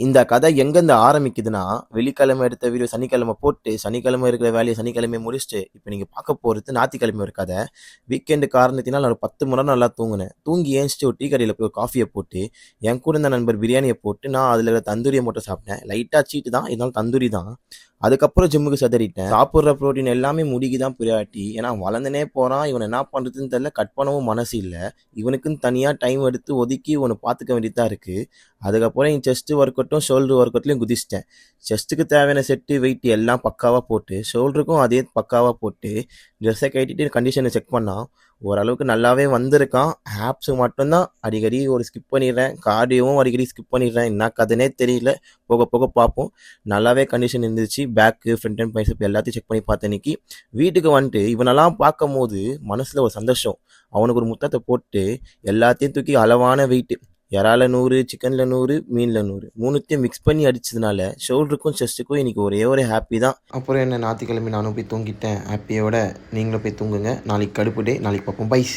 இந்த கதை எங்கேருந்து ஆரம்பிக்குதுன்னா, வெள்ளிக்கிழமை எடுத்த வீடியோ சனிக்கிழமை போட்டு, சனிக்கிழமை இருக்கிற வேலைய சனிக்கிழமையே முடிச்சுட்டு, இப்ப நீங்க பார்க்க போறது ஞாயித்துக்கிழமை ஒரு கதை. வீக்கெண்டு காரணத்தினால நான் ஒரு 10 மணி நேரம் நல்லா தூங்குனேன். தூங்கி ஏந்திச்சுட்டு ஒரு டீ கடையில போய் ஒரு காஃபிய போட்டு, என் கூட இருந்த நண்பர் பிரியாணிய போட்டு, நான் அதில இருக்கிற தந்தூரிய மட்டும் சாப்பிட்டேன். லைட்டா சீட்டு தான், இருந்தாலும் தந்தூரி தான். அதுக்கப்புறம் ஜிம்முக்கு சிதறிட்டேன். சாப்பிடுற புரோட்டீன் எல்லாமே முடிக்கு தான் பிரியாரிட்டி. ஏன்னா வளர்ந்துனே போறான். இவன என்ன பண்றதுன்னு தெரியல. கட் பண்ணவும் மனசு இல்ல. இவனுக்குன்னு தனியா டைம் எடுத்து ஒதுக்கி இவன பார்த்துக்க வேண்டியதா இருக்கு. அதுக்கப்புறம் என் செஸ்ட் ஒர்க் அவுட்டும், ஷோல்டர் ஒர்க் அவுட்லயும் குதிச்சிட்டேன். செஸ்ட்டுக்கு தேவையான செட்டு, வெயிட் எல்லாம் பக்காவா போட்டு, ஷோல்டருக்கும் அதே பக்காவா போட்டு, ட்ரெஸ்ஸை கழட்டிட்டு கண்டிஷனை செக் பண்ணா, ஓரளவுக்கு நல்லாவே வந்திருக்கான். ஆப்ஸ் மட்டும்தான் அடிக்கடி ஒரு ஸ்கிப் பண்ணிடுறேன். கார்டியோவும் அடிக்கடி ஸ்கிப் பண்ணிடுறேன். என்ன கதைனே தெரியல. போக போக பார்ப்போம். நல்லாவே கண்டிஷன் இருந்துச்சு. பேக்கு, ஃப்ரண்ட் அண்ட் பைசப் எல்லாத்தையும் செக் பண்ணி பார்த்தேன் இன்னைக்கு. வீட்டுக்கு வந்துட்டு இவனெல்லாம் பார்க்கும்போது மனசுல ஒரு சந்தோஷம். அவனுக்கு ஒரு முத்தத்தை போட்டு எல்லாத்தையும் தூக்கி அளவான வெயிட், இறால 100, சிக்கன்ல 100, மீன்ல 100 மூணுத்தையும் மிக்ஸ் பண்ணி அடிச்சதுனால ஷோல்டருக்கும் செஸ்ட்டுக்கும் இன்னைக்கு ஒரே ஒரு ஹாப்பி தான். அப்புறம் என்ன ஞாயிற்றுக்கிழமை நானும் போய் தூங்கிட்டேன் ஹாப்பியோட. நீங்களும் போய் தூங்குங்க. நாளைக்கு கடுப்பு டே. நாளைக்கு பார்ப்போம். பைஸ்.